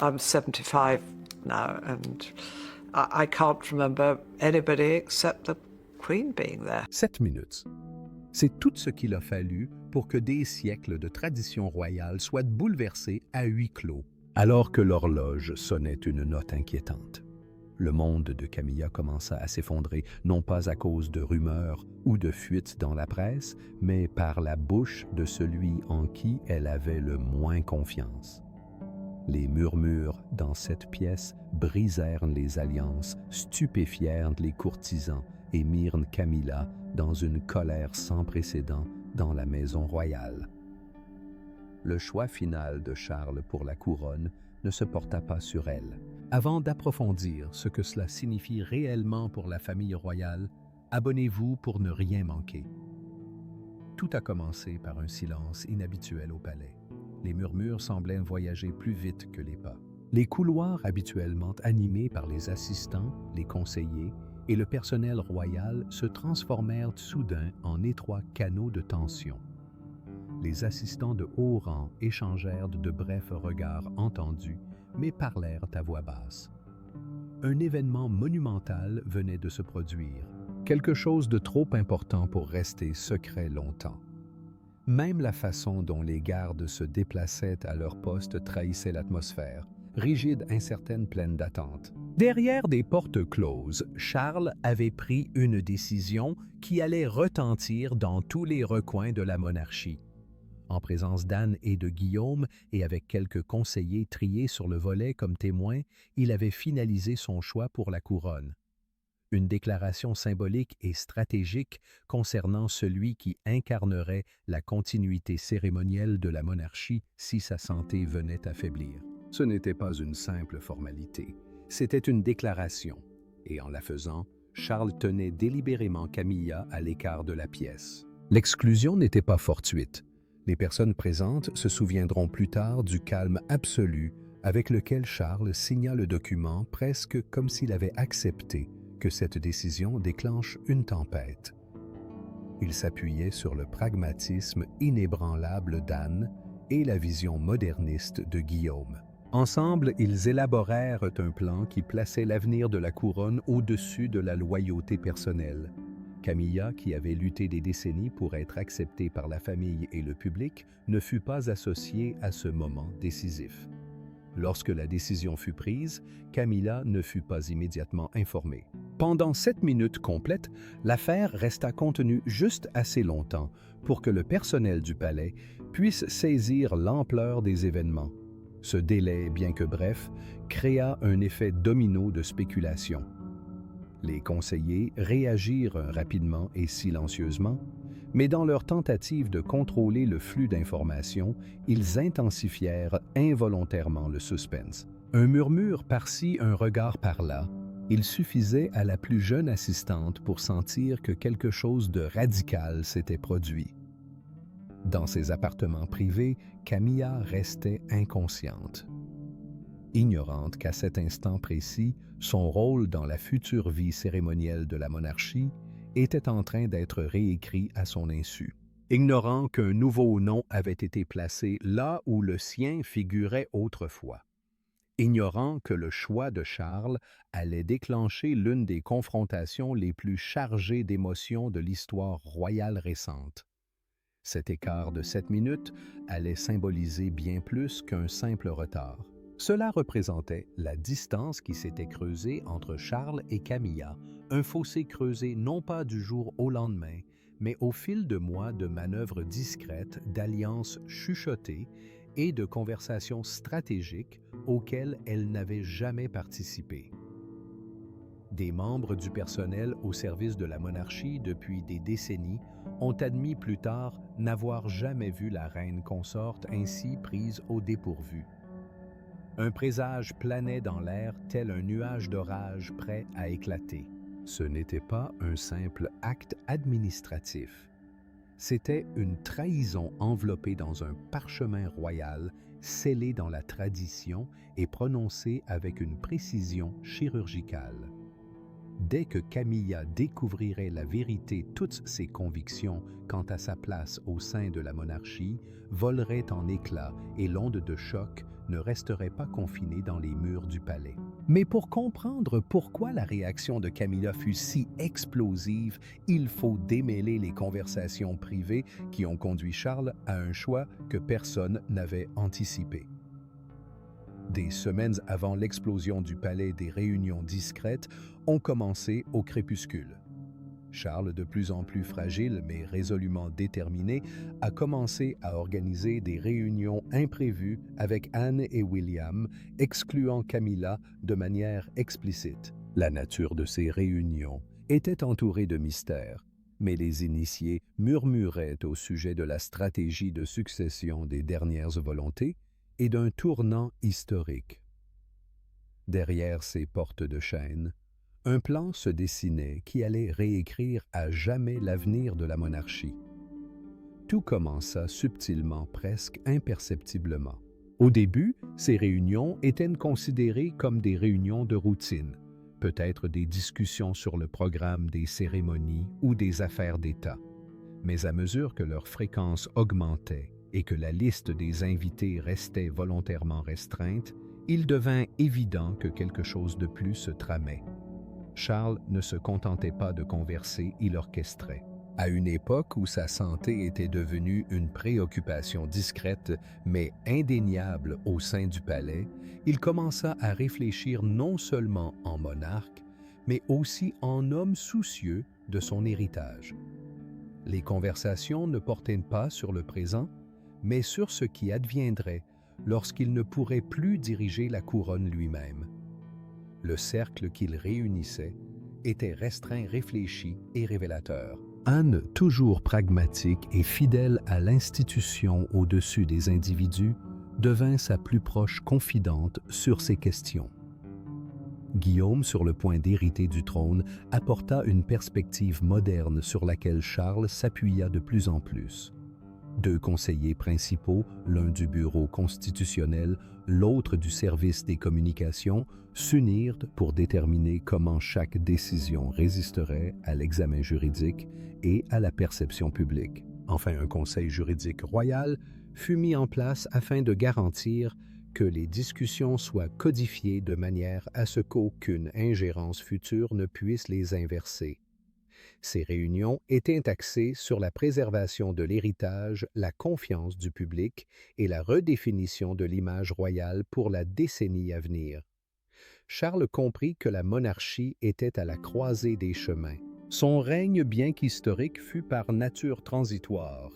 I'm 75 now, and I can't remember anybody except the Queen being there. 7 minutes. C'est tout ce qu'il a fallu pour que des siècles de tradition royale soient bouleversés à huis clos, alors que l'horloge sonnait une note inquiétante. Le monde de Camilla commença à s'effondrer, non pas à cause de rumeurs ou de fuites dans la presse, mais par la bouche de celui en qui elle avait le moins confiance. Les murmures dans cette pièce brisèrent les alliances, stupéfièrent les courtisans et mirent Camilla dans une colère sans précédent dans la maison royale. Le choix final de Charles pour la couronne ne se porta pas sur elle. Avant d'approfondir ce que cela signifie réellement pour la famille royale, abonnez-vous pour ne rien manquer. Tout a commencé par un silence inhabituel au palais. Les murmures semblaient voyager plus vite que les pas. Les couloirs habituellement animés par les assistants, les conseillers et le personnel royal se transformèrent soudain en étroits canaux de tension. Les assistants de haut rang échangèrent de brefs regards entendus, mais parlèrent à voix basse. Un événement monumental venait de se produire, quelque chose de trop important pour rester secret longtemps. Même la façon dont les gardes se déplaçaient à leur poste trahissait l'atmosphère, rigide, incertaine, pleine d'attente. Derrière des portes closes, Charles avait pris une décision qui allait retentir dans tous les recoins de la monarchie. En présence d'Anne et de Guillaume, et avec quelques conseillers triés sur le volet comme témoins, il avait finalisé son choix pour la couronne. Une déclaration symbolique et stratégique concernant celui qui incarnerait la continuité cérémonielle de la monarchie si sa santé venait à faiblir. Ce n'était pas une simple formalité, c'était une déclaration, et en la faisant, Charles tenait délibérément Camilla à l'écart de la pièce. L'exclusion n'était pas fortuite. Les personnes présentes se souviendront plus tard du calme absolu avec lequel Charles signa le document presque comme s'il avait accepté que cette décision déclenche une tempête. Il s'appuyait sur le pragmatisme inébranlable d'Anne et la vision moderniste de Guillaume. Ensemble, ils élaborèrent un plan qui plaçait l'avenir de la couronne au-dessus de la loyauté personnelle. Camilla, qui avait lutté des décennies pour être acceptée par la famille et le public, ne fut pas associée à ce moment décisif. Lorsque la décision fut prise, Camilla ne fut pas immédiatement informée. Pendant 7 minutes complètes, l'affaire resta contenue juste assez longtemps pour que le personnel du palais puisse saisir l'ampleur des événements. Ce délai, bien que bref, créa un effet domino de spéculation. Les conseillers réagirent rapidement et silencieusement, mais dans leur tentative de contrôler le flux d'informations, ils intensifièrent involontairement le suspense. Un murmure par-ci, un regard par-là, il suffisait à la plus jeune assistante pour sentir que quelque chose de radical s'était produit. Dans ses appartements privés, Camilla restait inconsciente. Ignorante qu'à cet instant précis, son rôle dans la future vie cérémonielle de la monarchie était en train d'être réécrit à son insu. Ignorant qu'un nouveau nom avait été placé là où le sien figurait autrefois. Ignorant que le choix de Charles allait déclencher l'une des confrontations les plus chargées d'émotions de l'histoire royale récente. Cet écart de 7 minutes allait symboliser bien plus qu'un simple retard. Cela représentait la distance qui s'était creusée entre Charles et Camilla, un fossé creusé non pas du jour au lendemain, mais au fil de mois de manœuvres discrètes, d'alliances chuchotées et de conversations stratégiques auxquelles elle n'avait jamais participé. Des membres du personnel au service de la monarchie depuis des décennies ont admis plus tard n'avoir jamais vu la reine consorte ainsi prise au dépourvu. Un présage planait dans l'air tel un nuage d'orage prêt à éclater. Ce n'était pas un simple acte administratif. C'était une trahison enveloppée dans un parchemin royal, scellé dans la tradition et prononcé avec une précision chirurgicale. Dès que Camilla découvrirait la vérité, toutes ses convictions quant à sa place au sein de la monarchie voleraient en éclats et l'onde de choc ne resterait pas confiné dans les murs du palais. Mais pour comprendre pourquoi la réaction de Camilla fut si explosive, il faut démêler les conversations privées qui ont conduit Charles à un choix que personne n'avait anticipé. Des semaines avant l'explosion du palais, des réunions discrètes ont commencé au crépuscule. Charles, de plus en plus fragile mais résolument déterminé, a commencé à organiser des réunions imprévues avec Anne et William, excluant Camilla de manière explicite. La nature de ces réunions était entourée de mystères, mais les initiés murmuraient au sujet de la stratégie de succession des dernières volontés et d'un tournant historique. Derrière ces portes de chêne, un plan se dessinait qui allait réécrire à jamais l'avenir de la monarchie. Tout commença subtilement, presque imperceptiblement. Au début, ces réunions étaient considérées comme des réunions de routine, peut-être des discussions sur le programme des cérémonies ou des affaires d'État. Mais à mesure que leur fréquence augmentait et que la liste des invités restait volontairement restreinte, il devint évident que quelque chose de plus se tramait. Charles ne se contentait pas de converser, il orchestrait. À une époque où sa santé était devenue une préoccupation discrète mais indéniable au sein du palais, il commença à réfléchir non seulement en monarque, mais aussi en homme soucieux de son héritage. Les conversations ne portaient pas sur le présent, mais sur ce qui adviendrait lorsqu'il ne pourrait plus diriger la couronne lui-même. Le cercle qu'il réunissait était restreint, réfléchi et révélateur. Anne, toujours pragmatique et fidèle à l'institution au-dessus des individus, devint sa plus proche confidente sur ces questions. Guillaume, sur le point d'hériter du trône, apporta une perspective moderne sur laquelle Charles s'appuya de plus en plus. 2 conseillers principaux, l'un du bureau constitutionnel, l'autre du service des communications, s'unirent pour déterminer comment chaque décision résisterait à l'examen juridique et à la perception publique. Enfin, un conseil juridique royal fut mis en place afin de garantir que les discussions soient codifiées de manière à ce qu'aucune ingérence future ne puisse les inverser. Ces réunions étaient axées sur la préservation de l'héritage, la confiance du public et la redéfinition de l'image royale pour la décennie à venir. Charles comprit que la monarchie était à la croisée des chemins. Son règne, bien qu'historique, fut par nature transitoire.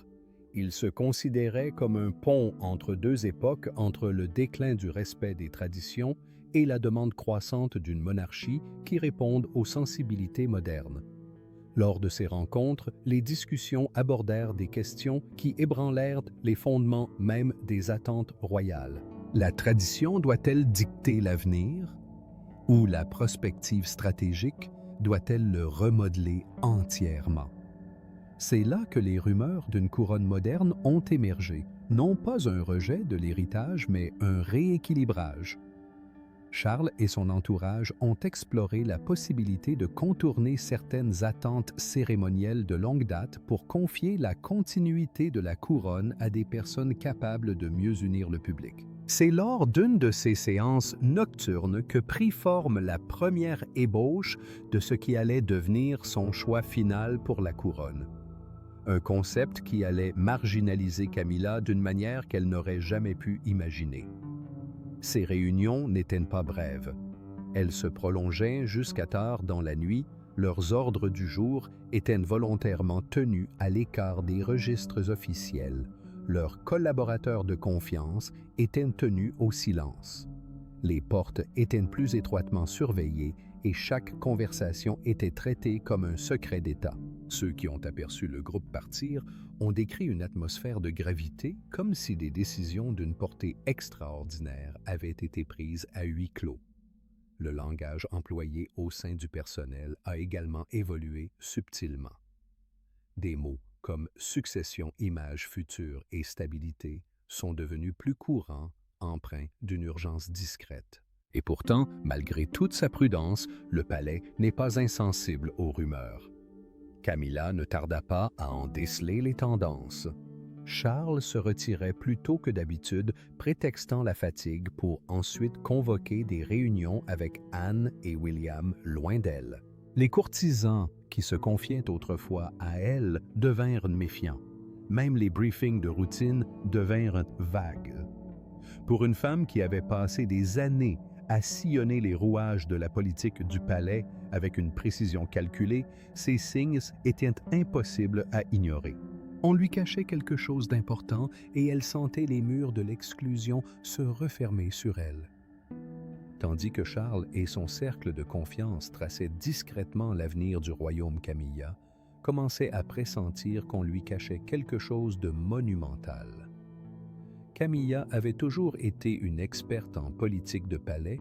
Il se considérait comme un pont entre 2 époques, entre le déclin du respect des traditions et la demande croissante d'une monarchie qui réponde aux sensibilités modernes. Lors de ces rencontres, les discussions abordèrent des questions qui ébranlèrent les fondements même des attentes royales. La tradition doit-elle dicter l'avenir? Ou la prospective stratégique doit-elle le remodeler entièrement? C'est là que les rumeurs d'une couronne moderne ont émergé, non pas un rejet de l'héritage, mais un rééquilibrage. Charles et son entourage ont exploré la possibilité de contourner certaines attentes cérémonielles de longue date pour confier la continuité de la couronne à des personnes capables de mieux unir le public. C'est lors d'une de ces séances nocturnes que prit forme la première ébauche de ce qui allait devenir son choix final pour la couronne. Un concept qui allait marginaliser Camilla d'une manière qu'elle n'aurait jamais pu imaginer. Ces réunions n'étaient pas brèves. Elles se prolongeaient jusqu'à tard dans la nuit. Leurs ordres du jour étaient volontairement tenus à l'écart des registres officiels. Leurs collaborateurs de confiance étaient tenus au silence. Les portes étaient plus étroitement surveillées et chaque conversation était traitée comme un secret d'État. Ceux qui ont aperçu le groupe partir ont décrit une atmosphère de gravité comme si des décisions d'une portée extraordinaire avaient été prises à huis clos. Le langage employé au sein du personnel a également évolué subtilement. Des mots comme succession, image future et stabilité sont devenus plus courants, empreints d'une urgence discrète. Et pourtant, malgré toute sa prudence, le palais n'est pas insensible aux rumeurs. Camilla ne tarda pas à en déceler les tendances. Charles se retirait plus tôt que d'habitude, prétextant la fatigue pour ensuite convoquer des réunions avec Anne et William loin d'elle. Les courtisans qui se confiaient autrefois à elle devinrent méfiants. Même les briefings de routine devinrent vagues. Pour une femme qui avait passé des années à sillonner les rouages de la politique du palais avec une précision calculée, ces signes étaient impossibles à ignorer. On lui cachait quelque chose d'important et elle sentait les murs de l'exclusion se refermer sur elle. Tandis que Charles et son cercle de confiance traçaient discrètement l'avenir du royaume Camilla, commençaient à pressentir qu'on lui cachait quelque chose de monumental. Camilla avait toujours été une experte en politique de palais,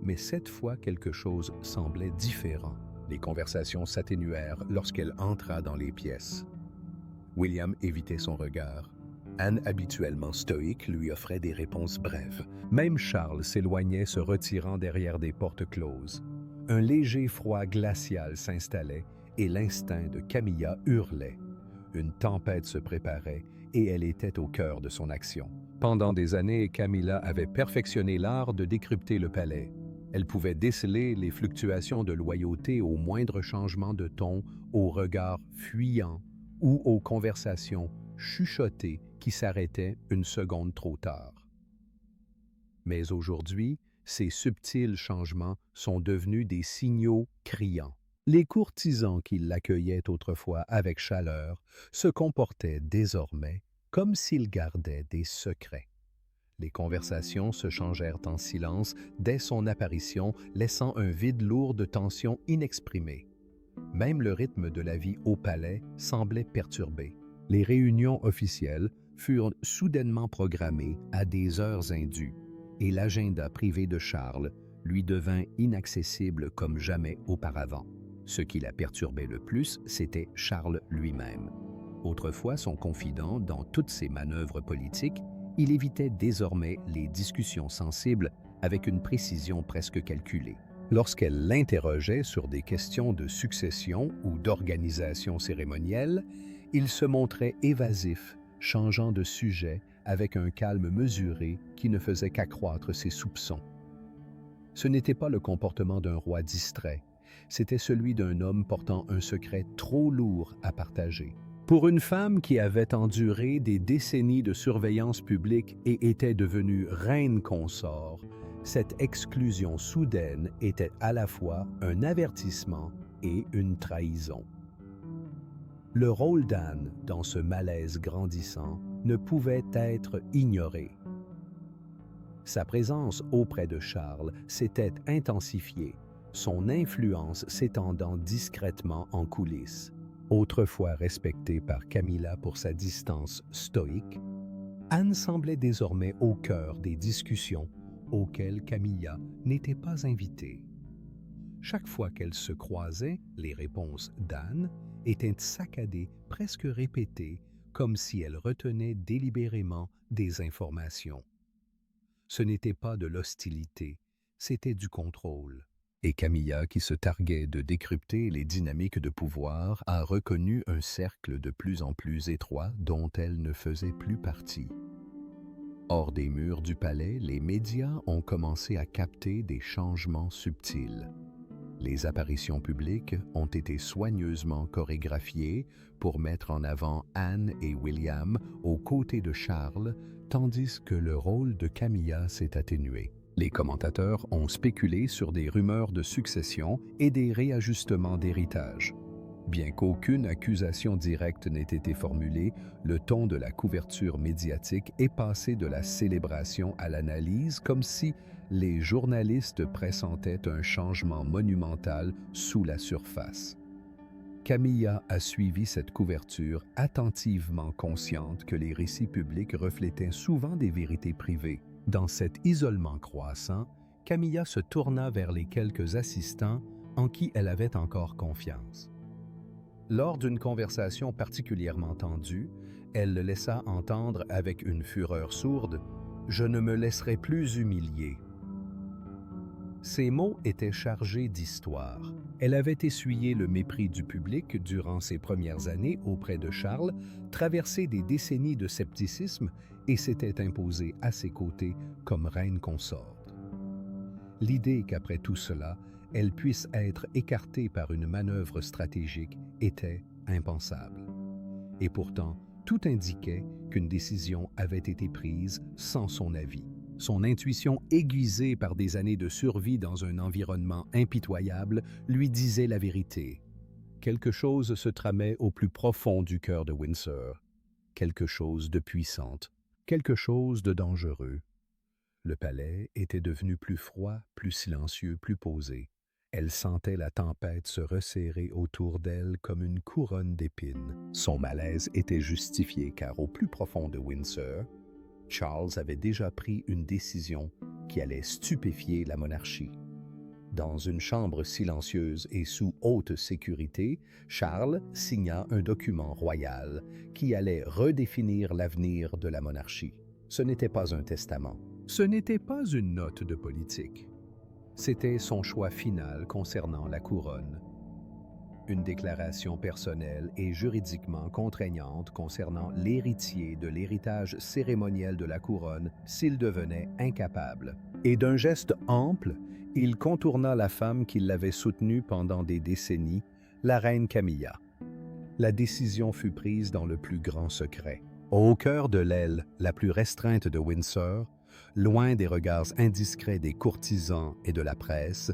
mais cette fois quelque chose semblait différent. Les conversations s'atténuèrent lorsqu'elle entra dans les pièces. William évitait son regard. Anne, habituellement stoïque, lui offrait des réponses brèves. Même Charles s'éloignait, se retirant derrière des portes closes. Un léger froid glacial s'installait et l'instinct de Camilla hurlait. Une tempête se préparait et elle était au cœur de son action. Pendant des années, Camilla avait perfectionné l'art de décrypter le palais. Elle pouvait déceler les fluctuations de loyauté au moindre changement de ton, au regard fuyant ou aux conversations chuchotées qui s'arrêtaient une seconde trop tard. Mais aujourd'hui, ces subtils changements sont devenus des signaux criants. Les courtisans qui l'accueillaient autrefois avec chaleur se comportaient désormais comme s'ils gardaient des secrets. Les conversations se changèrent en silence dès son apparition, laissant un vide lourd de tension inexprimée. Même le rythme de la vie au palais semblait perturbé. Les réunions officielles furent soudainement programmées à des heures indues, et l'agenda privé de Charles lui devint inaccessible comme jamais auparavant. Ce qui la perturbait le plus, c'était Charles lui-même. Autrefois son confident dans toutes ses manœuvres politiques, il évitait désormais les discussions sensibles avec une précision presque calculée. Lorsqu'elle l'interrogeait sur des questions de succession ou d'organisation cérémonielle, il se montrait évasif, changeant de sujet avec un calme mesuré qui ne faisait qu'accroître ses soupçons. Ce n'était pas le comportement d'un roi distrait, c'était celui d'un homme portant un secret trop lourd à partager. Pour une femme qui avait enduré des décennies de surveillance publique et était devenue reine consort, cette exclusion soudaine était à la fois un avertissement et une trahison. Le rôle d'Anne dans ce malaise grandissant ne pouvait être ignoré. Sa présence auprès de Charles s'était intensifiée, son influence s'étendant discrètement en coulisses. Autrefois respectée par Camilla pour sa distance stoïque, Anne semblait désormais au cœur des discussions auxquelles Camilla n'était pas invitée. Chaque fois qu'elles se croisaient, les réponses d'Anne étaient saccadées, presque répétées, comme si elle retenait délibérément des informations. Ce n'était pas de l'hostilité, c'était du contrôle. Et Camilla, qui se targuait de décrypter les dynamiques de pouvoir, a reconnu un cercle de plus en plus étroit dont elle ne faisait plus partie. Hors des murs du palais, les médias ont commencé à capter des changements subtils. Les apparitions publiques ont été soigneusement chorégraphiées pour mettre en avant Anne et William aux côtés de Charles, tandis que le rôle de Camilla s'est atténué. Les commentateurs ont spéculé sur des rumeurs de succession et des réajustements d'héritage. Bien qu'aucune accusation directe n'ait été formulée, le ton de la couverture médiatique est passé de la célébration à l'analyse, comme si les journalistes pressentaient un changement monumental sous la surface. Camilla a suivi cette couverture attentivement consciente que les récits publics reflétaient souvent des vérités privées. Dans cet isolement croissant, Camilla se tourna vers les quelques assistants en qui elle avait encore confiance. Lors d'une conversation particulièrement tendue, elle le laissa entendre avec une fureur sourde « Je ne me laisserai plus humilier ». Ces mots étaient chargés d'histoire. Elle avait essuyé le mépris du public durant ses premières années auprès de Charles, traversé des décennies de scepticisme et s'était imposée à ses côtés comme reine consorte. L'idée qu'après tout cela, elle puisse être écartée par une manœuvre stratégique était impensable. Et pourtant, tout indiquait qu'une décision avait été prise sans son avis. Son intuition aiguisée par des années de survie dans un environnement impitoyable lui disait la vérité. Quelque chose se tramait au plus profond du cœur de Windsor. Quelque chose de puissant, quelque chose de dangereux. Le palais était devenu plus froid, plus silencieux, plus posé. Elle sentait la tempête se resserrer autour d'elle comme une couronne d'épines. Son malaise était justifié car au plus profond de Windsor, Charles avait déjà pris une décision qui allait stupéfier la monarchie. Dans une chambre silencieuse et sous haute sécurité, Charles signa un document royal qui allait redéfinir l'avenir de la monarchie. Ce n'était pas un testament. Ce n'était pas une note de politique. C'était son choix final concernant la couronne. Une déclaration personnelle et juridiquement contraignante concernant l'héritier de l'héritage cérémoniel de la couronne s'il devenait incapable. Et d'un geste ample, il contourna la femme qui l'avait soutenu pendant des décennies, la reine Camilla. La décision fut prise dans le plus grand secret. Au cœur de l'aile la plus restreinte de Windsor, loin des regards indiscrets des courtisans et de la presse,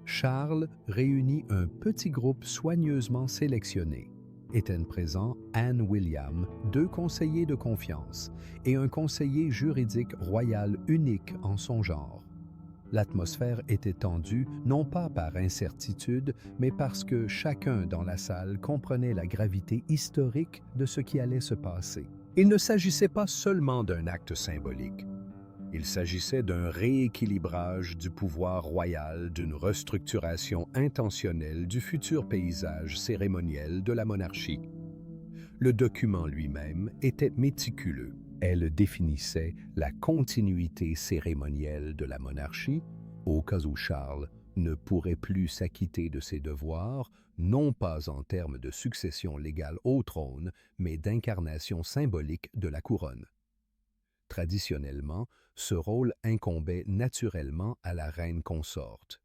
Charles réunit un petit groupe soigneusement sélectionné. Étaient présents Anne William, 2 conseillers de confiance, et un conseiller juridique royal unique en son genre. L'atmosphère était tendue non pas par incertitude, mais parce que chacun dans la salle comprenait la gravité historique de ce qui allait se passer. Il ne s'agissait pas seulement d'un acte symbolique. Il s'agissait d'un rééquilibrage du pouvoir royal, d'une restructuration intentionnelle du futur paysage cérémoniel de la monarchie. Le document lui-même était méticuleux. Elle définissait la continuité cérémonielle de la monarchie, au cas où Charles ne pourrait plus s'acquitter de ses devoirs, non pas en termes de succession légale au trône, mais d'incarnation symbolique de la couronne. Traditionnellement, ce rôle incombait naturellement à la reine consorte.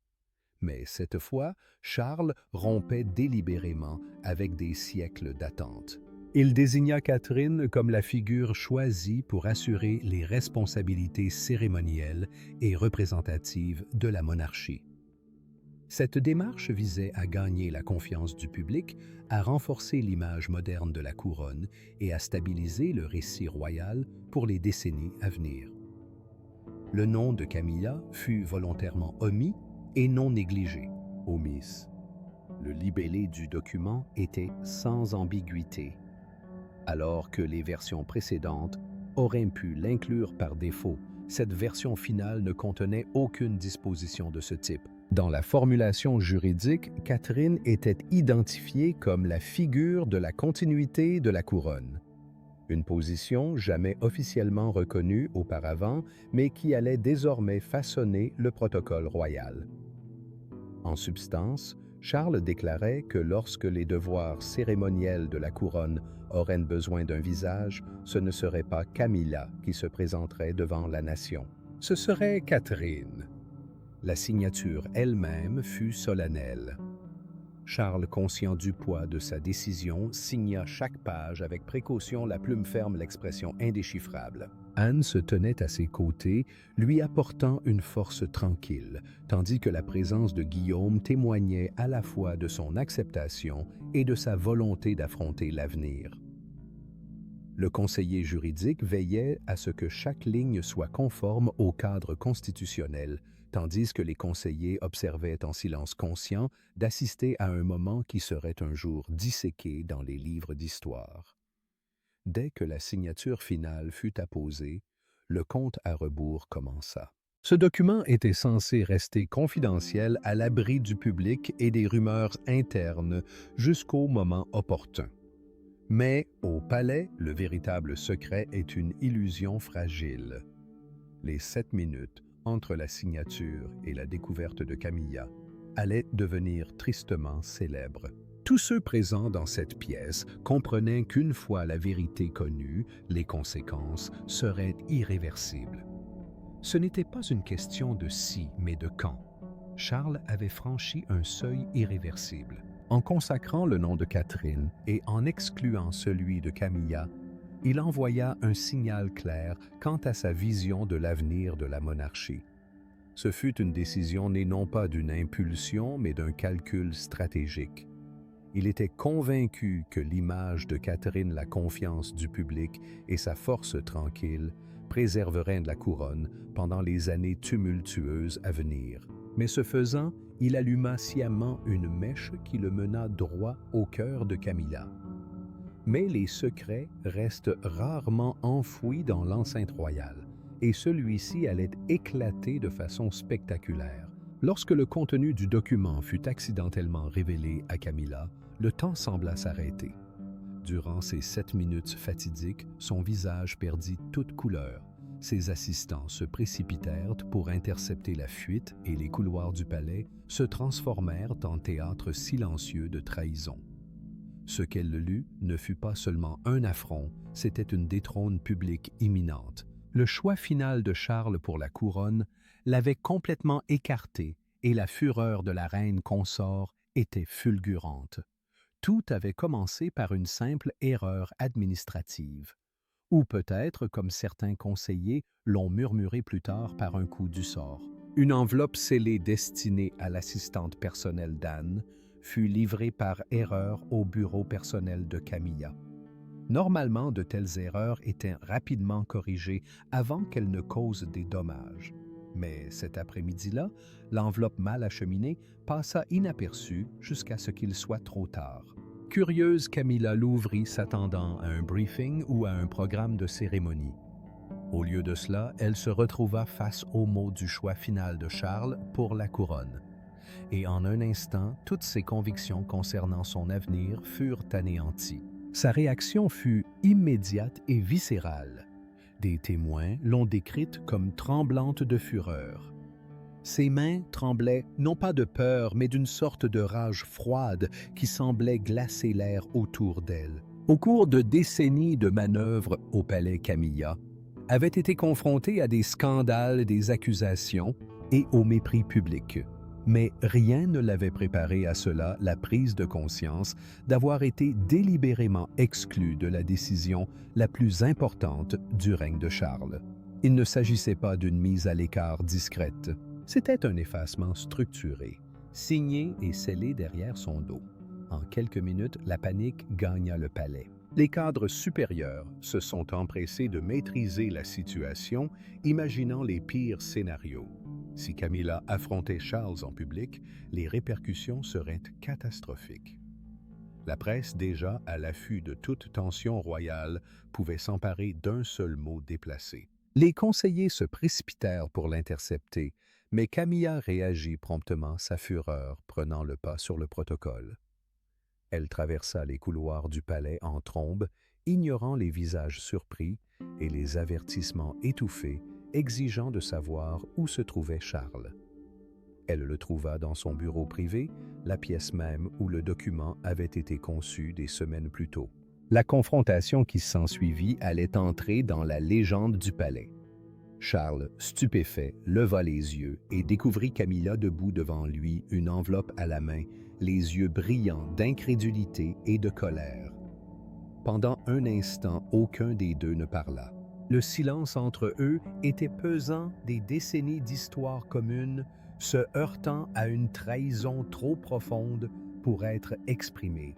Mais cette fois, Charles rompait délibérément avec des siècles d'attente. Il désigna Catherine comme la figure choisie pour assurer les responsabilités cérémonielles et représentatives de la monarchie. Cette démarche visait à gagner la confiance du public, à renforcer l'image moderne de la couronne et à stabiliser le récit royal pour les décennies à venir. Le nom de Camilla fut volontairement omis et non négligé. Omis. Le libellé du document était sans ambiguïté, alors que les versions précédentes auraient pu l'inclure par défaut. Cette version finale ne contenait aucune disposition de ce type. Dans la formulation juridique, Catherine était identifiée comme la figure de la continuité de la couronne. Une position jamais officiellement reconnue auparavant, mais qui allait désormais façonner le protocole royal. En substance, Charles déclarait que lorsque les devoirs cérémoniels de la couronne auraient besoin d'un visage, ce ne serait pas Camilla qui se présenterait devant la nation. Ce serait Catherine. La signature elle-même fut solennelle. Charles, conscient du poids de sa décision, signa chaque page avec précaution, la plume ferme, l'expression indéchiffrable. Anne se tenait à ses côtés, lui apportant une force tranquille, tandis que la présence de Guillaume témoignait à la fois de son acceptation et de sa volonté d'affronter l'avenir. Le conseiller juridique veillait à ce que chaque ligne soit conforme au cadre constitutionnel, tandis que les conseillers observaient en silence conscient d'assister à un moment qui serait un jour disséqué dans les livres d'histoire. Dès que la signature finale fut apposée, le compte à rebours commença. Ce document était censé rester confidentiel à l'abri du public et des rumeurs internes jusqu'au moment opportun. Mais au palais, le véritable secret est une illusion fragile. Les 7 minutes entre la signature et la découverte de Camilla, allait devenir tristement célèbre. Tous ceux présents dans cette pièce comprenaient qu'une fois la vérité connue, les conséquences seraient irréversibles. Ce n'était pas une question de si, mais de quand. Charles avait franchi un seuil irréversible. En consacrant le nom de Catherine et en excluant celui de Camilla, il envoya un signal clair quant à sa vision de l'avenir de la monarchie. Ce fut une décision née non pas d'une impulsion, mais d'un calcul stratégique. Il était convaincu que l'image de Catherine, la confiance du public et sa force tranquille préserveraient la couronne pendant les années tumultueuses à venir. Mais ce faisant, il alluma sciemment une mèche qui le mena droit au cœur de Camilla. Mais les secrets restent rarement enfouis dans l'enceinte royale, et celui-ci allait éclater de façon spectaculaire. Lorsque le contenu du document fut accidentellement révélé à Camilla, le temps sembla s'arrêter. Durant ces 7 minutes fatidiques, son visage perdit toute couleur. Ses assistants se précipitèrent pour intercepter la fuite et les couloirs du palais se transformèrent en théâtre silencieux de trahison. Ce qu'elle lut ne fut pas seulement un affront, c'était une détrône publique imminente. Le choix final de Charles pour la couronne l'avait complètement écarté et la fureur de la reine consort était fulgurante. Tout avait commencé par une simple erreur administrative. Ou peut-être, comme certains conseillers l'ont murmuré plus tard, par un coup du sort. Une enveloppe scellée destinée à l'assistante personnelle d'Anne fut livrée par erreur au bureau personnel de Camilla. Normalement, de telles erreurs étaient rapidement corrigées avant qu'elles ne causent des dommages. Mais cet après-midi-là, l'enveloppe mal acheminée passa inaperçue jusqu'à ce qu'il soit trop tard. Curieuse, Camilla l'ouvrit s'attendant à un briefing ou à un programme de cérémonie. Au lieu de cela, elle se retrouva face au mot du choix final de Charles pour la couronne. Et en un instant, toutes ses convictions concernant son avenir furent anéanties. Sa réaction fut immédiate et viscérale. Des témoins l'ont décrite comme tremblante de fureur. Ses mains tremblaient non pas de peur, mais d'une sorte de rage froide qui semblait glacer l'air autour d'elle. Au cours de décennies de manœuvres au palais, Camilla avait été confrontée à des scandales, des accusations et au mépris public. Mais rien ne l'avait préparée à cela, la prise de conscience d'avoir été délibérément exclue de la décision la plus importante du règne de Charles. Il ne s'agissait pas d'une mise à l'écart discrète. C'était un effacement structuré, signé et scellé derrière son dos. En quelques minutes, la panique gagna le palais. Les cadres supérieurs se sont empressés de maîtriser la situation, imaginant les pires scénarios. Si Camilla affrontait Charles en public, les répercussions seraient catastrophiques. La presse, déjà à l'affût de toute tension royale, pouvait s'emparer d'un seul mot déplacé. Les conseillers se précipitèrent pour l'intercepter, mais Camilla réagit promptement, sa fureur prenant le pas sur le protocole. Elle traversa les couloirs du palais en trombe, ignorant les visages surpris et les avertissements étouffés, exigeant de savoir où se trouvait Charles. Elle le trouva dans son bureau privé, la pièce même où le document avait été conçu des semaines plus tôt. La confrontation qui s'ensuivit allait entrer dans la légende du palais. Charles, stupéfait, leva les yeux et découvrit Camilla debout devant lui, une enveloppe à la main, les yeux brillants d'incrédulité et de colère. Pendant un instant, aucun des deux ne parla. Le silence entre eux était pesant, des décennies d'histoire commune se heurtant à une trahison trop profonde pour être exprimée.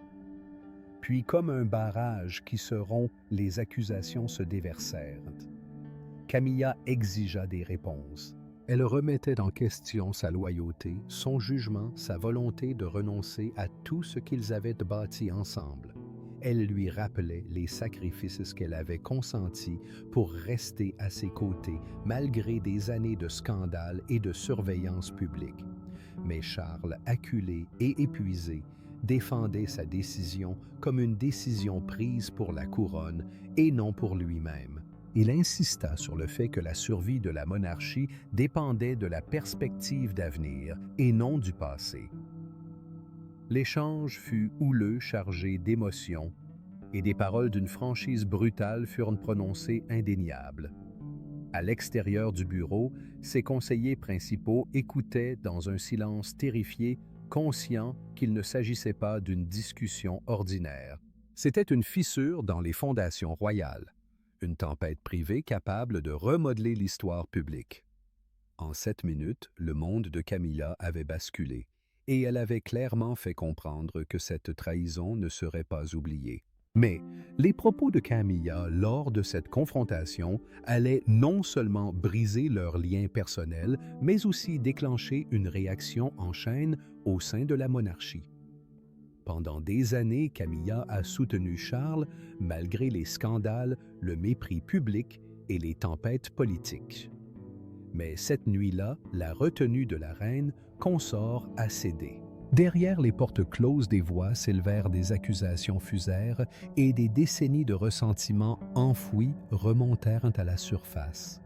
Puis, comme un barrage qui se rompt, les accusations se déversèrent. Camilla exigea des réponses. Elle remettait en question sa loyauté, son jugement, sa volonté de renoncer à tout ce qu'ils avaient bâti ensemble. Elle lui rappelait les sacrifices qu'elle avait consentis pour rester à ses côtés, malgré des années de scandales et de surveillance publique. Mais Charles, acculé et épuisé, défendait sa décision comme une décision prise pour la couronne et non pour lui-même. il insista sur le fait que la survie de la monarchie dépendait de la perspective d'avenir et non du passé. L'échange fut houleux, chargé d'émotions, et des paroles d'une franchise brutale furent prononcées indéniables. À l'extérieur du bureau, ses conseillers principaux écoutaient dans un silence terrifié, conscients qu'il ne s'agissait pas d'une discussion ordinaire. C'était une fissure dans les fondations royales, une tempête privée capable de remodeler l'histoire publique. En 7 minutes, le monde de Camilla avait basculé, et elle avait clairement fait comprendre que cette trahison ne serait pas oubliée. Mais les propos de Camilla lors de cette confrontation allaient non seulement briser leur lien personnel, mais aussi déclencher une réaction en chaîne au sein de la monarchie. Pendant des années, Camilla a soutenu Charles malgré les scandales, le mépris public et les tempêtes politiques. Mais cette nuit-là, la retenue de la reine consort a cédé. Derrière les portes closes des voix s'élevèrent des accusations fusèrent et des décennies de ressentiment enfouis remontèrent à la surface.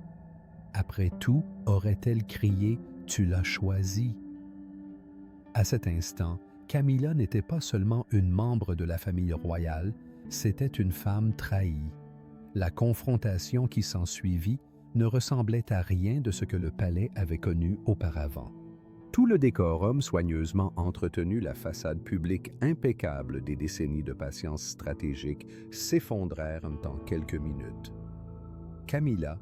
Après tout, aurait-elle crié « Tu l'as choisi ». À cet instant, Camilla n'était pas seulement une membre de la famille royale, c'était une femme trahie. La confrontation qui s'ensuivit ne ressemblait à rien de ce que le palais avait connu auparavant. Tout le décorum soigneusement entretenu, la façade publique impeccable des décennies de patience stratégique s'effondrèrent en quelques minutes. Camilla,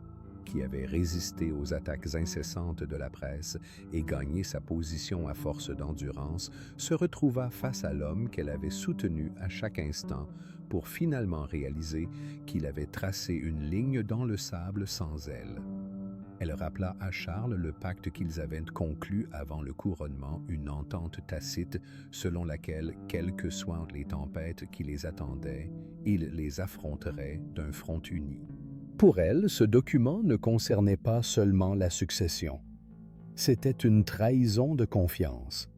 qui avait résisté aux attaques incessantes de la presse et gagné sa position à force d'endurance, se retrouva face à l'homme qu'elle avait soutenu à chaque instant pour finalement réaliser qu'il avait tracé une ligne dans le sable sans elle. Elle rappela à Charles le pacte qu'ils avaient conclu avant le couronnement, une entente tacite selon laquelle, quelles que soient les tempêtes qui les attendaient, ils les affronteraient d'un front uni. Pour elle, ce document ne concernait pas seulement la succession. C'était une trahison de confiance.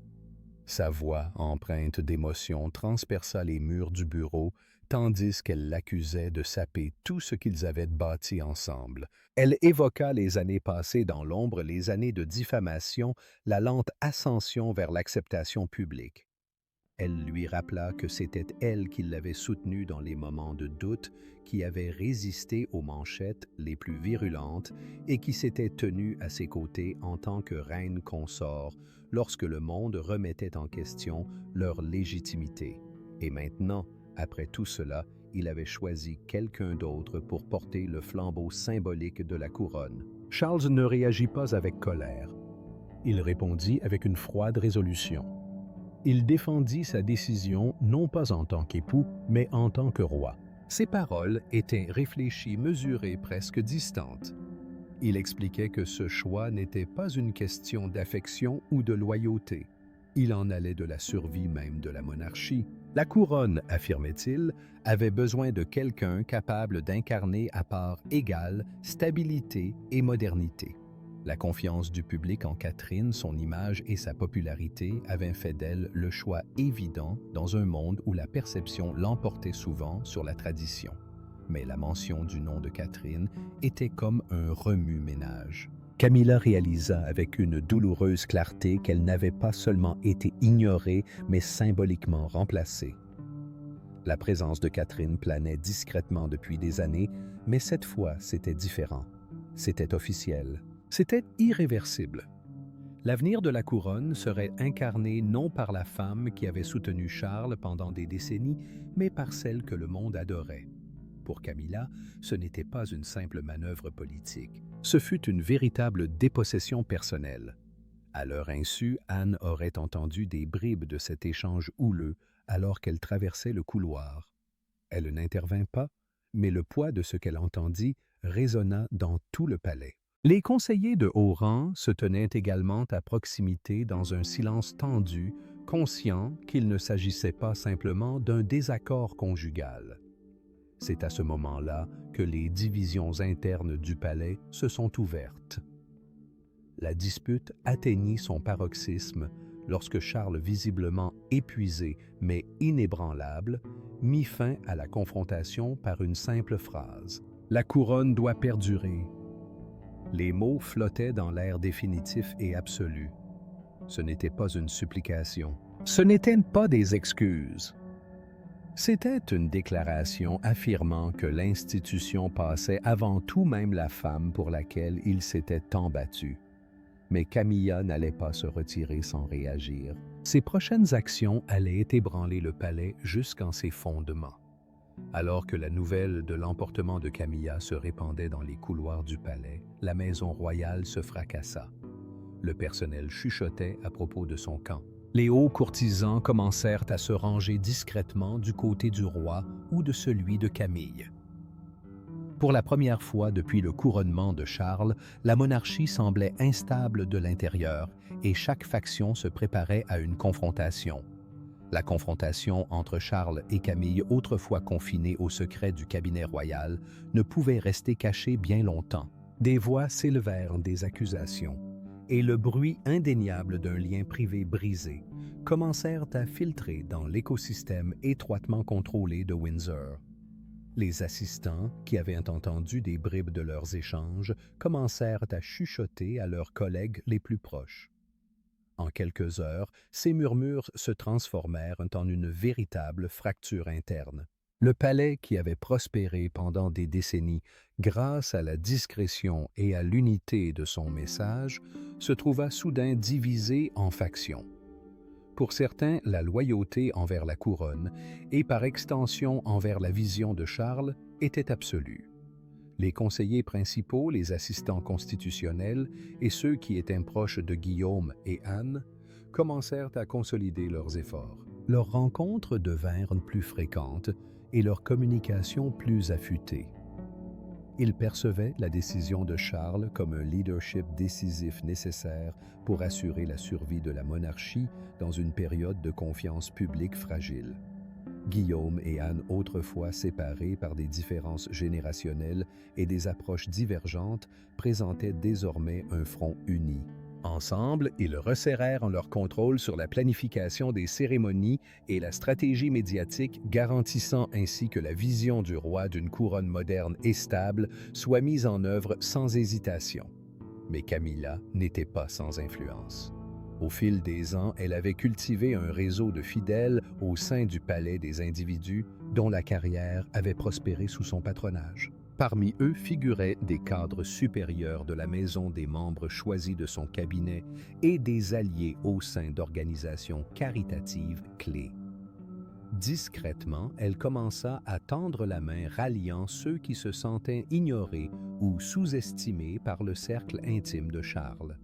Sa voix, empreinte d'émotion, transperça les murs du bureau, tandis qu'elle l'accusait de saper tout ce qu'ils avaient bâti ensemble. Elle évoqua les années passées dans l'ombre, les années de diffamation, la lente ascension vers l'acceptation publique. Elle lui rappela que c'était elle qui l'avait soutenu dans les moments de doute, qui avait résisté aux manchettes les plus virulentes et qui s'était tenue à ses côtés en tant que reine consort lorsque le monde remettait en question leur légitimité. Et maintenant, après tout cela, il avait choisi quelqu'un d'autre pour porter le flambeau symbolique de la couronne. Charles ne réagit pas avec colère. Il répondit avec une froide résolution. Il défendit sa décision non pas en tant qu'époux, mais en tant que roi. Ses paroles étaient réfléchies, mesurées, presque distantes. Il expliquait que ce choix n'était pas une question d'affection ou de loyauté. Il en allait de la survie même de la monarchie. La couronne, affirmait-il, avait besoin de quelqu'un capable d'incarner à part égale stabilité et modernité. La confiance du public en Catherine, son image et sa popularité avaient fait d'elle le choix évident dans un monde où la perception l'emportait souvent sur la tradition. Mais la mention du nom de Catherine était comme un remue-ménage. Camilla réalisa avec une douloureuse clarté qu'elle n'avait pas seulement été ignorée, mais symboliquement remplacée. La présence de Catherine planait discrètement depuis des années, mais cette fois, c'était différent. C'était officiel. C'était irréversible. L'avenir de la couronne serait incarné non par la femme qui avait soutenu Charles pendant des décennies, mais par celle que le monde adorait. Pour Camilla, ce n'était pas une simple manœuvre politique. Ce fut une véritable dépossession personnelle. À leur insu, Anne aurait entendu des bribes de cet échange houleux alors qu'elle traversait le couloir. Elle n'intervint pas, mais le poids de ce qu'elle entendit résonna dans tout le palais. Les conseillers de haut rang se tenaient également à proximité dans un silence tendu, conscients qu'il ne s'agissait pas simplement d'un désaccord conjugal. C'est à ce moment-là que les divisions internes du palais se sont ouvertes. La dispute atteignit son paroxysme lorsque Charles, visiblement épuisé mais inébranlable, mit fin à la confrontation par une simple phrase. La couronne doit perdurer. Les mots flottaient dans l'air définitif et absolu. Ce n'était pas une supplication. Ce n'étaient pas des excuses. C'était une déclaration affirmant que l'institution passait avant tout même la femme pour laquelle il s'était tant battu. Mais Camilla n'allait pas se retirer sans réagir. Ses prochaines actions allaient ébranler le palais jusqu'en ses fondements. Alors que la nouvelle de l'emportement de Camilla se répandait dans les couloirs du palais, la maison royale se fracassa. Le personnel chuchotait à propos de son camp. Les hauts courtisans commencèrent à se ranger discrètement du côté du roi ou de celui de Camille. Pour la première fois depuis le couronnement de Charles, la monarchie semblait instable de l'intérieur et chaque faction se préparait à une confrontation. La confrontation entre Charles et Camille, autrefois confinée au secret du cabinet royal, ne pouvait rester cachée bien longtemps. Des voix s'élevèrent des accusations, et le bruit indéniable d'un lien privé brisé commencèrent à filtrer dans l'écosystème étroitement contrôlé de Windsor. Les assistants, qui avaient entendu des bribes de leurs échanges, commencèrent à chuchoter à leurs collègues les plus proches. En quelques heures, ces murmures se transformèrent en une véritable fracture interne. Le palais, qui avait prospéré pendant des décennies grâce à la discrétion et à l'unité de son message, se trouva soudain divisé en factions. Pour certains, la loyauté envers la couronne et par extension envers la vision de Charles était absolue. Les conseillers principaux, les assistants constitutionnels et ceux qui étaient proches de Guillaume et Anne commencèrent à consolider leurs efforts. Leurs rencontres devinrent plus fréquentes et leurs communications plus affûtées. Ils percevaient la décision de Charles comme un leadership décisif nécessaire pour assurer la survie de la monarchie dans une période de confiance publique fragile. Guillaume et Anne, autrefois séparés par des différences générationnelles et des approches divergentes, présentaient désormais un front uni. Ensemble, ils resserrèrent leur contrôle sur la planification des cérémonies et la stratégie médiatique, garantissant ainsi que la vision du roi d'une couronne moderne et stable soit mise en œuvre sans hésitation. Mais Camilla n'était pas sans influence. Au fil des ans, elle avait cultivé un réseau de fidèles au sein du palais des individus dont la carrière avait prospéré sous son patronage. Parmi eux figuraient des cadres supérieurs de la maison, des membres choisis de son cabinet et des alliés au sein d'organisations caritatives clés. Discrètement, elle commença à tendre la main, ralliant ceux qui se sentaient ignorés ou sous-estimés par le cercle intime de Charles.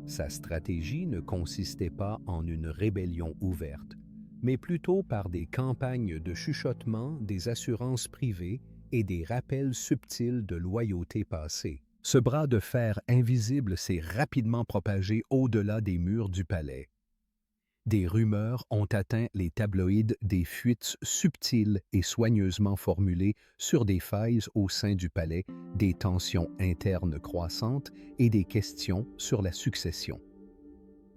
Sa stratégie ne consistait pas en une rébellion ouverte, mais plutôt par des campagnes de chuchotement, des assurances privées et des rappels subtils de loyauté passée. Ce bras de fer invisible s'est rapidement propagé au-delà des murs du palais. Des rumeurs ont atteint les tabloïds, des fuites subtiles et soigneusement formulées sur des failles au sein du palais, des tensions internes croissantes et des questions sur la succession.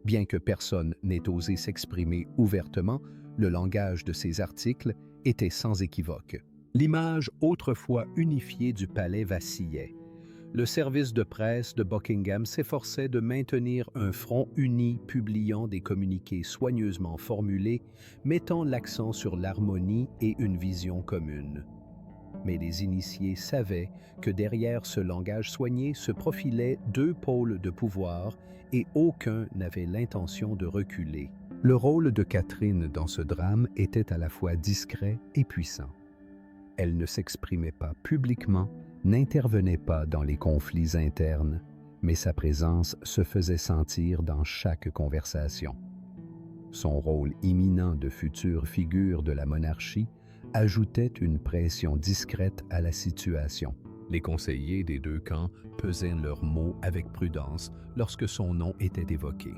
Bien que personne n'ait osé s'exprimer ouvertement, le langage de ces articles était sans équivoque. L'image autrefois unifiée du palais vacillait. Le service de presse de Buckingham s'efforçait de maintenir un front uni, publiant des communiqués soigneusement formulés, mettant l'accent sur l'harmonie et une vision commune. Mais les initiés savaient que derrière ce langage soigné se profilaient deux pôles de pouvoir et aucun n'avait l'intention de reculer. Le rôle de Catherine dans ce drame était à la fois discret et puissant. Elle ne s'exprimait pas publiquement, n'intervenait pas dans les conflits internes, mais sa présence se faisait sentir dans chaque conversation. Son rôle imminent de future figure de la monarchie ajoutait une pression discrète à la situation. Les conseillers des deux camps pesaient leurs mots avec prudence lorsque son nom était évoqué.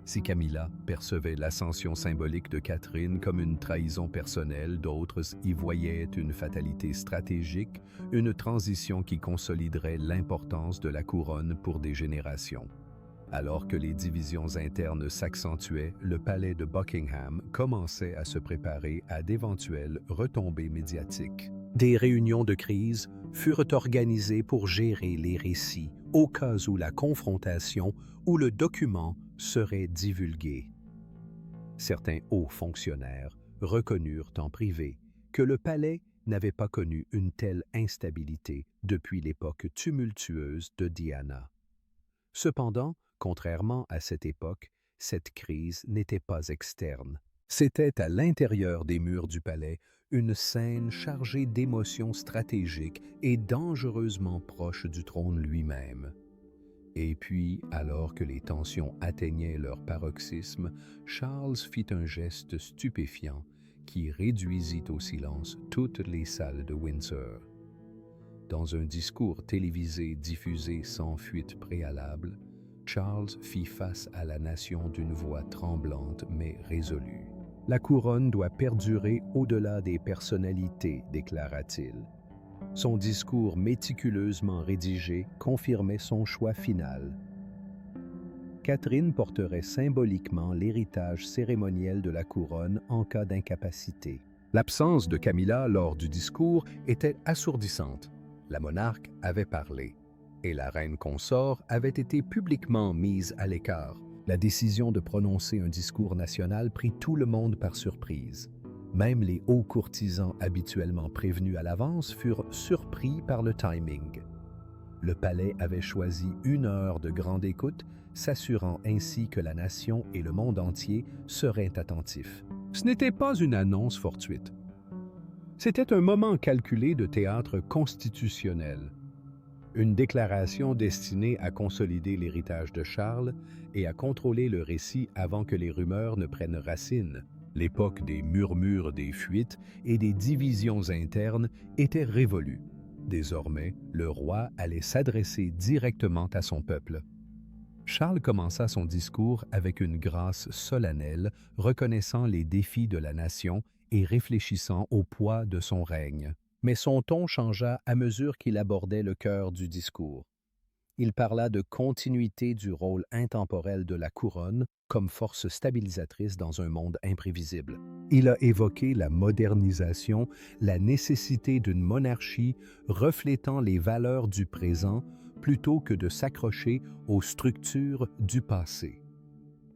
Si Camilla percevait l'ascension symbolique de Catherine comme une trahison personnelle, d'autres y voyaient une fatalité stratégique, une transition qui consoliderait l'importance de la couronne pour des générations. Alors que les divisions internes s'accentuaient, le palais de Buckingham commençait à se préparer à d'éventuelles retombées médiatiques. Des réunions de crise furent organisées pour gérer les récits au cas où la confrontation ou le document serait divulgué. Certains hauts fonctionnaires reconnurent en privé que le palais n'avait pas connu une telle instabilité depuis l'époque tumultueuse de Diana. Cependant, contrairement à cette époque, cette crise n'était pas externe. C'était à l'intérieur des murs du palais une scène chargée d'émotions stratégiques et dangereusement proche du trône lui-même. Et puis, alors que les tensions atteignaient leur paroxysme, Charles fit un geste stupéfiant qui réduisit au silence toutes les salles de Windsor. Dans un discours télévisé diffusé sans fuite préalable, Charles fit face à la nation d'une voix tremblante mais résolue. « La couronne doit perdurer au-delà des personnalités », déclara-t-il. Son discours méticuleusement rédigé confirmait son choix final. Catherine porterait symboliquement l'héritage cérémoniel de la couronne en cas d'incapacité. L'absence de Camilla lors du discours était assourdissante. La monarque avait parlé, et la reine consort avait été publiquement mise à l'écart. La décision de prononcer un discours national prit tout le monde par surprise. Même les hauts courtisans habituellement prévenus à l'avance furent surpris par le timing. Le palais avait choisi 1 heure de grande écoute, s'assurant ainsi que la nation et le monde entier seraient attentifs. Ce n'était pas une annonce fortuite. C'était un moment calculé de théâtre constitutionnel. Une déclaration destinée à consolider l'héritage de Charles et à contrôler le récit avant que les rumeurs ne prennent racine. L'époque des murmures, des fuites et des divisions internes était révolue. Désormais, le roi allait s'adresser directement à son peuple. Charles commença son discours avec une grâce solennelle, reconnaissant les défis de la nation et réfléchissant au poids de son règne. Mais son ton changea à mesure qu'il abordait le cœur du discours. Il parla de continuité du rôle intemporel de la couronne comme force stabilisatrice dans un monde imprévisible. Il a évoqué la modernisation, la nécessité d'une monarchie reflétant les valeurs du présent plutôt que de s'accrocher aux structures du passé.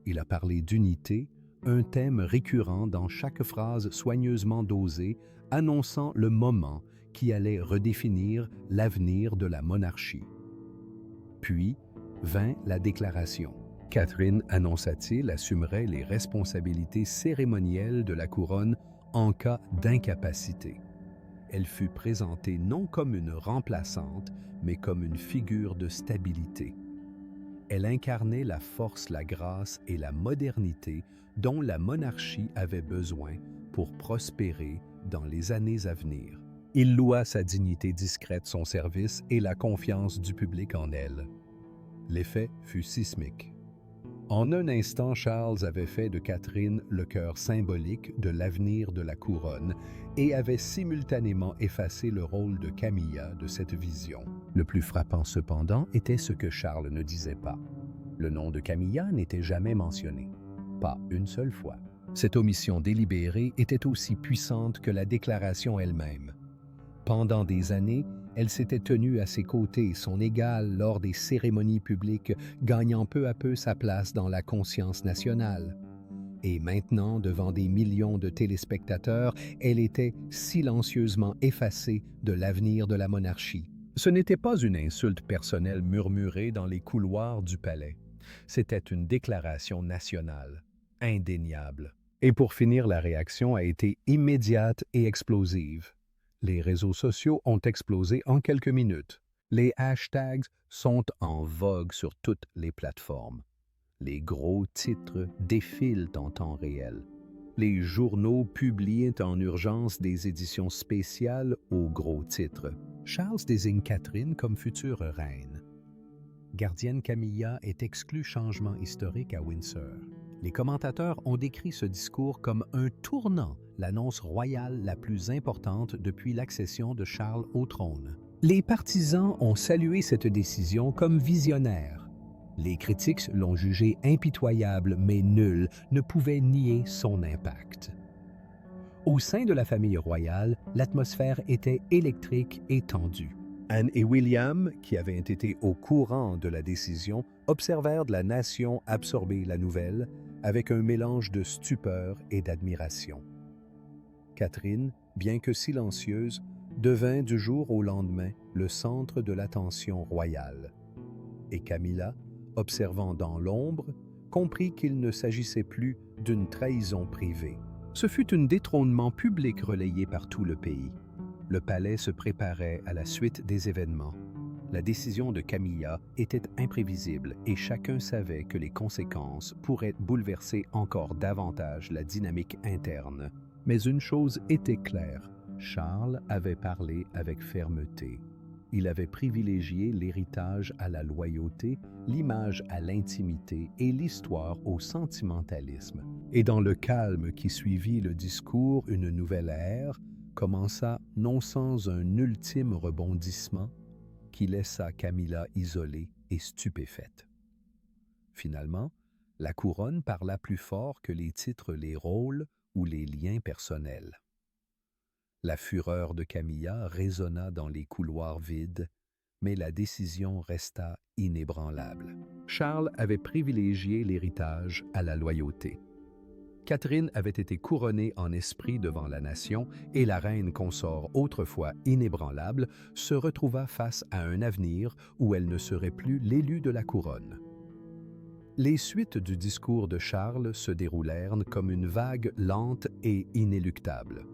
Il a parlé d'unité, un thème récurrent dans chaque phrase soigneusement dosée, annonçant le moment qui allait redéfinir l'avenir de la monarchie. Puis vint la déclaration. Catherine, annonça-t-il, assumerait les responsabilités cérémonielles de la couronne en cas d'incapacité. Elle fut présentée non comme une remplaçante, mais comme une figure de stabilité. Elle incarnait la force, la grâce et la modernité dont la monarchie avait besoin pour prospérer dans les années à venir. Il loua sa dignité discrète, son service et la confiance du public en elle. L'effet fut sismique. En un instant, Charles avait fait de Catherine le cœur symbolique de l'avenir de la couronne et avait simultanément effacé le rôle de Camilla de cette vision. Le plus frappant cependant était ce que Charles ne disait pas. Le nom de Camilla n'était jamais mentionné. Pas une seule fois. Cette omission délibérée était aussi puissante que la déclaration elle-même. Pendant des années, elle s'était tenue à ses côtés, son égale lors des cérémonies publiques, gagnant peu à peu sa place dans la conscience nationale. Et maintenant, devant des millions de téléspectateurs, elle était silencieusement effacée de l'avenir de la monarchie. Ce n'était pas une insulte personnelle murmurée dans les couloirs du palais. C'était une déclaration nationale, indéniable. Et pour finir, la réaction a été immédiate et explosive. Les réseaux sociaux ont explosé en quelques minutes. Les hashtags sont en vogue sur toutes les plateformes. Les gros titres défilent en temps réel. Les journaux publient en urgence des éditions spéciales aux gros titres. Charles désigne Catherine comme future reine. Gardienne Camilla est exclue changement historique à Windsor. Les commentateurs ont décrit ce discours comme un tournant, l'annonce royale la plus importante depuis l'accession de Charles au trône. Les partisans ont salué cette décision comme visionnaire. Les critiques l'ont jugée impitoyable mais nulle, ne pouvaient nier son impact. Au sein de la famille royale, l'atmosphère était électrique et tendue. Anne et William, qui avaient été au courant de la décision, observèrent la nation absorber la nouvelle avec un mélange de stupeur et d'admiration. Catherine, bien que silencieuse, devint du jour au lendemain le centre de l'attention royale. Et Camilla, observant dans l'ombre, comprit qu'il ne s'agissait plus d'une trahison privée. Ce fut un détrônement public relayé par tout le pays. Le palais se préparait à la suite des événements. La décision de Camilla était imprévisible et chacun savait que les conséquences pourraient bouleverser encore davantage la dynamique interne. Mais une chose était claire, Charles avait parlé avec fermeté. Il avait privilégié l'héritage à la loyauté, l'image à l'intimité et l'histoire au sentimentalisme. Et dans le calme qui suivit le discours, une nouvelle ère commença non sans un ultime rebondissement qui laissa Camilla isolée et stupéfaite. Finalement, la couronne parla plus fort que les titres, les rôles ou les liens personnels. La fureur de Camilla résonna dans les couloirs vides, mais la décision resta inébranlable. Charles avait privilégié l'héritage à la loyauté. Catherine avait été couronnée en esprit devant la nation et la reine consort, autrefois inébranlable, se retrouva face à un avenir où elle ne serait plus l'élue de la couronne. Les suites du discours de Charles se déroulèrent comme une vague lente et inéluctable.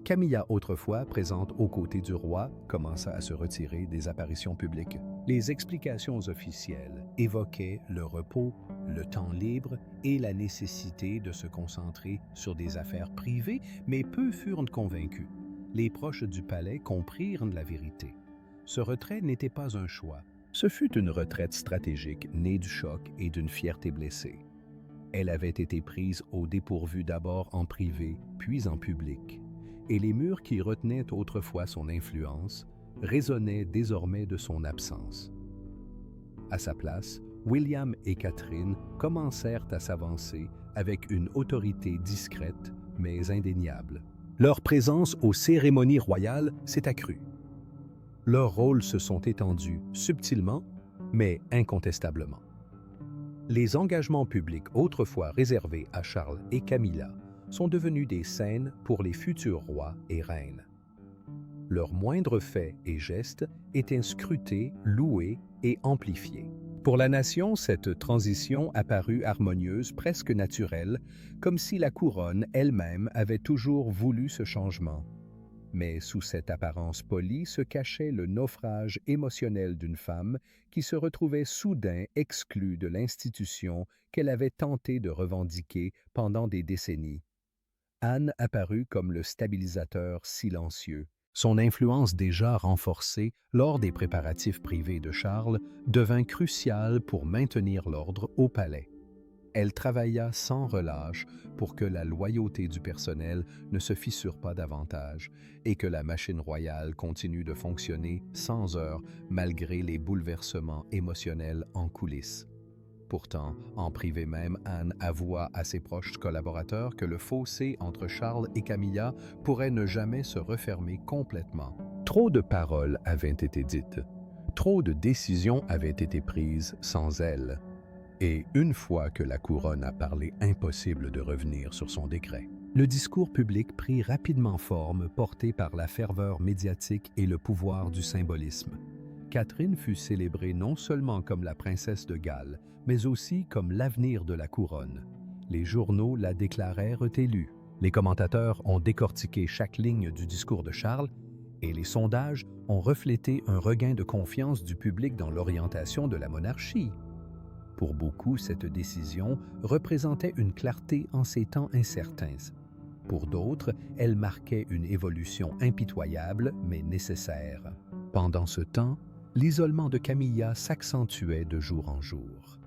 Camilla, autrefois présente aux côtés du roi, commença à se retirer des apparitions publiques. Les explications officielles évoquaient le repos, le temps libre et la nécessité de se concentrer sur des affaires privées, mais peu furent convaincus. Les proches du palais comprirent la vérité. Ce retrait n'était pas un choix. Ce fut une retraite stratégique née du choc et d'une fierté blessée. Elle avait été prise au dépourvu d'abord en privé, puis en public. Et les murs qui retenaient autrefois son influence résonnaient désormais de son absence. À sa place, William et Catherine commencèrent à s'avancer avec une autorité discrète mais indéniable. Leur présence aux cérémonies royales s'est accrue. Leurs rôles se sont étendus subtilement, mais incontestablement. Les engagements publics autrefois réservés à Charles et Camilla sont devenus des scènes pour les futurs rois et reines. Leurs moindres faits et gestes étaient scrutés, loués et amplifiés. Pour la nation, cette transition apparut harmonieuse, presque naturelle, comme si la couronne elle-même avait toujours voulu ce changement. Mais sous cette apparence polie se cachait le naufrage émotionnel d'une femme qui se retrouvait soudain exclue de l'institution qu'elle avait tenté de revendiquer pendant des décennies. Anne apparut comme le stabilisateur silencieux. Son influence déjà renforcée lors des préparatifs privés de Charles devint cruciale pour maintenir l'ordre au palais. Elle travailla sans relâche pour que la loyauté du personnel ne se fissure pas davantage et que la machine royale continue de fonctionner sans heurts malgré les bouleversements émotionnels en coulisses. Pourtant, en privé même, Anne avoua à ses proches collaborateurs que le fossé entre Charles et Camilla pourrait ne jamais se refermer complètement. Trop de paroles avaient été dites, trop de décisions avaient été prises sans elle. Et une fois que la couronne a parlé, impossible de revenir sur son décret. Le discours public prit rapidement forme, porté par la ferveur médiatique et le pouvoir du symbolisme. Catherine fut célébrée non seulement comme la princesse de Galles, mais aussi comme l'avenir de la couronne. Les journaux la déclarèrent élue. Les commentateurs ont décortiqué chaque ligne du discours de Charles et les sondages ont reflété un regain de confiance du public dans l'orientation de la monarchie. Pour beaucoup, cette décision représentait une clarté en ces temps incertains. Pour d'autres, elle marquait une évolution impitoyable mais nécessaire. Pendant ce temps, l'isolement de Camilla s'accentuait de jour en jour.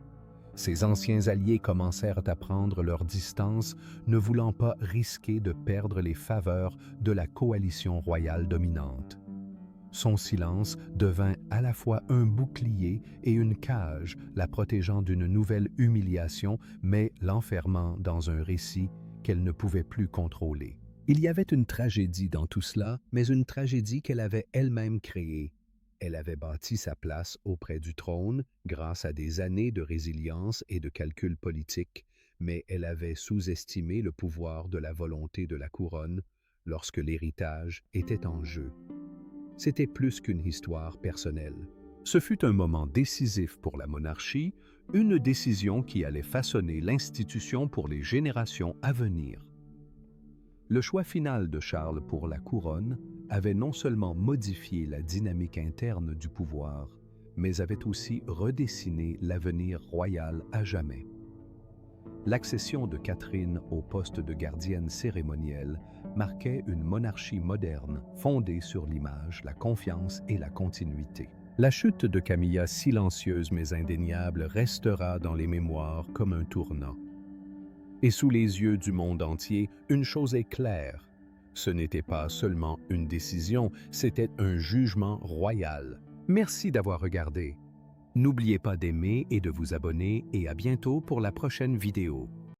Ses anciens alliés commencèrent à prendre leur distance, ne voulant pas risquer de perdre les faveurs de la coalition royale dominante. Son silence devint à la fois un bouclier et une cage, la protégeant d'une nouvelle humiliation, mais l'enfermant dans un récit qu'elle ne pouvait plus contrôler. Il y avait une tragédie dans tout cela, mais une tragédie qu'elle avait elle-même créée. Elle avait bâti sa place auprès du trône grâce à des années de résilience et de calcul politique, mais elle avait sous-estimé le pouvoir de la volonté de la couronne lorsque l'héritage était en jeu. C'était plus qu'une histoire personnelle. Ce fut un moment décisif pour la monarchie, une décision qui allait façonner l'institution pour les générations à venir. Le choix final de Charles pour la couronne avait non seulement modifié la dynamique interne du pouvoir, mais avait aussi redessiné l'avenir royal à jamais. L'accession de Catherine au poste de gardienne cérémonielle marquait une monarchie moderne fondée sur l'image, la confiance et la continuité. La chute de Camilla, silencieuse mais indéniable, restera dans les mémoires comme un tournant. Et sous les yeux du monde entier, une chose est claire. Ce n'était pas seulement une décision, c'était un jugement royal. Merci d'avoir regardé. N'oubliez pas d'aimer et de vous abonner et à bientôt pour la prochaine vidéo.